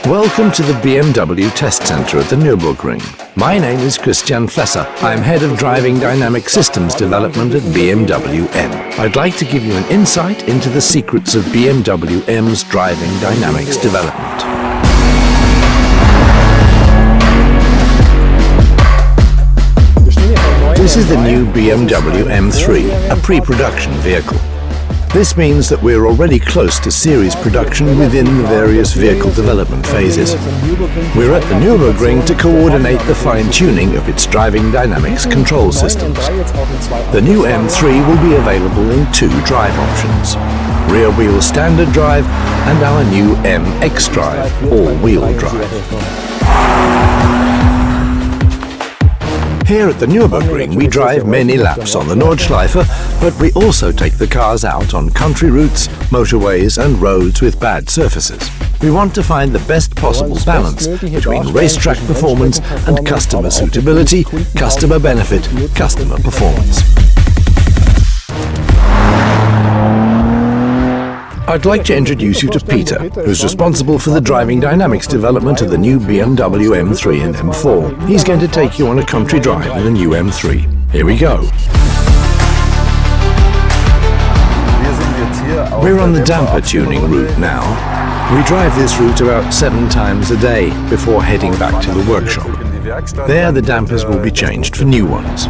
Welcome to the BMW Test Center at the Nürburgring. My name is Christian Flesser. I'm Head of Driving Dynamic Systems Development at BMW M. I'd like to give you an insight into the secrets of BMW M's driving dynamics development. This is the new BMW M3, a pre-production vehicle. This means that we're already close to series production within the various vehicle development phases. We're at the Nürburgring to coordinate the fine-tuning of its driving dynamics control systems. The new M3 will be available in two drive options: rear-wheel standard drive and our new MX drive, all-wheel drive. Here at the Nürburgring, we drive many laps on the Nordschleife, but we also take the cars out on country routes, motorways and roads with bad surfaces. We want to find the best possible balance between racetrack performance and customer suitability, customer benefit, customer performance. I'd like to introduce you to Peter, who's responsible for the driving dynamics development of the new BMW M3 and M4. He's going to take you on a country drive in the new M3. Here we go. We're on the damper tuning route now. We drive this route about 7 times a day before heading back to the workshop. There the dampers will be changed for new ones.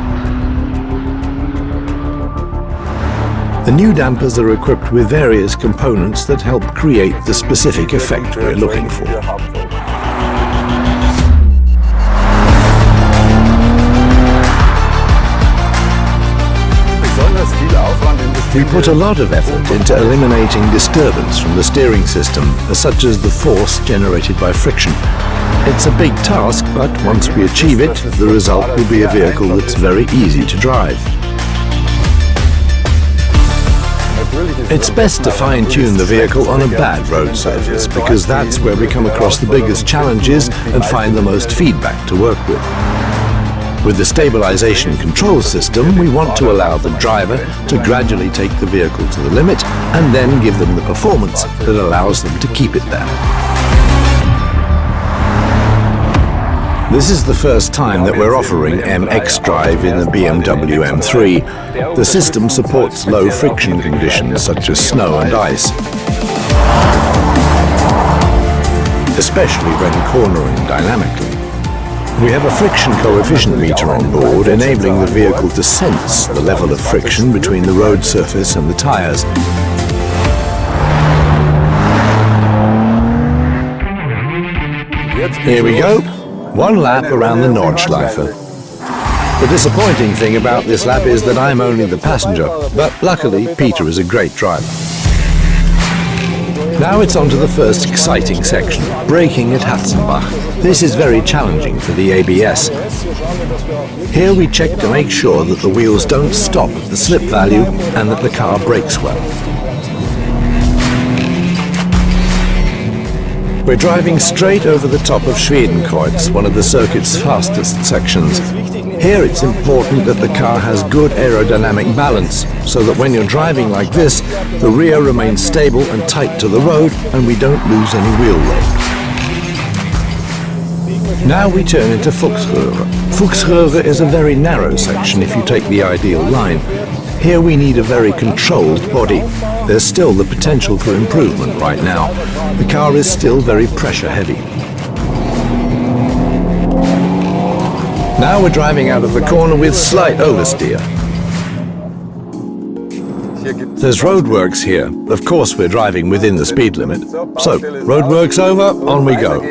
The new dampers are equipped with various components that help create the specific effect we're looking for. We put a lot of effort into eliminating disturbance from the steering system, such as the force generated by friction. It's a big task, but once we achieve it, the result will be a vehicle that's very easy to drive. It's best to fine-tune the vehicle on a bad road surface, because that's where we come across the biggest challenges and find the most feedback to work with. With the stabilization control system, we want to allow the driver to gradually take the vehicle to the limit and then give them the performance that allows them to keep it there. This is the first time that we're offering MX drive in the BMW M3. The system supports low friction conditions such as snow and ice, especially when cornering dynamically. We have a friction coefficient meter on board, enabling the vehicle to sense the level of friction between the road surface and the tires. Here we go. 1 lap around the Nordschleife. The disappointing thing about this lap is that I'm only the passenger, but luckily Peter is a great driver. Now it's on to the first exciting section, braking at Hatzenbach. This is very challenging for the ABS. Here we check to make sure that the wheels don't stop at the slip value and that the car brakes well. We're driving straight over the top of Schwedenkreuz, one of the circuit's fastest sections. Here it's important that the car has good aerodynamic balance, so that when you're driving like this, the rear remains stable and tight to the road and we don't lose any wheel load. Now we turn into Fuchsröhre. Fuchsröhre is a very narrow section if you take the ideal line. Here we need a very controlled body. There's still the potential for improvement right now. The car is still very pressure heavy. Now we're driving out of the corner with slight oversteer. There's roadworks here. Of course we're driving within the speed limit. So, roadworks over, on we go.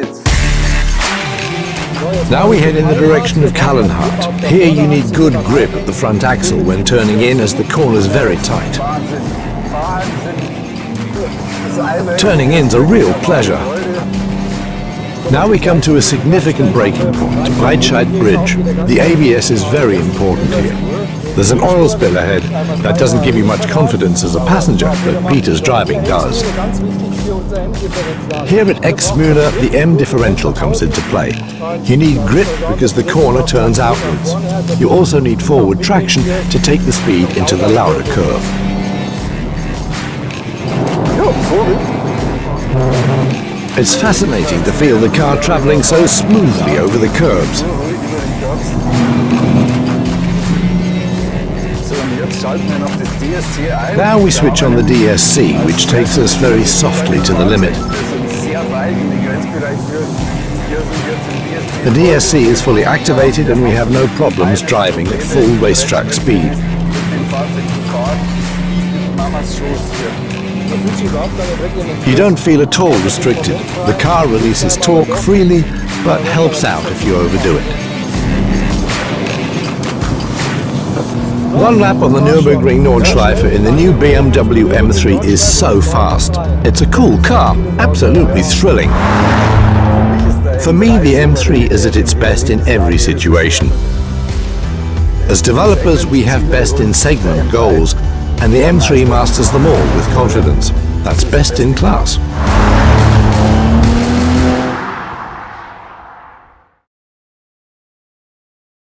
Now we head in the direction of Kallenhardt. Here you need good grip at the front axle when turning in, as the corner's very tight. Turning in's a real pleasure. Now we come to a significant braking point, Breitscheid Bridge. The ABS is very important here. There's an oil spill ahead. That doesn't give you much confidence as a passenger, but Peter's driving does. Here at Exmüller, the M differential comes into play. You need grip because the corner turns outwards. You also need forward traction to take the speed into the Lauder curve. It's fascinating to feel the car travelling so smoothly over the curbs. Now we switch on the DSC, which takes us very softly to the limit. The DSC is fully activated and we have no problems driving at full racetrack speed. You don't feel at all restricted. The car releases torque freely, but helps out if you overdo it. One lap on the Nürburgring Nordschleife in the new BMW M3 is so fast. It's a cool car, absolutely thrilling. For me, the M3 is at its best in every situation. As developers, we have best in segment goals, and the M3 masters them all with confidence. That's best in class.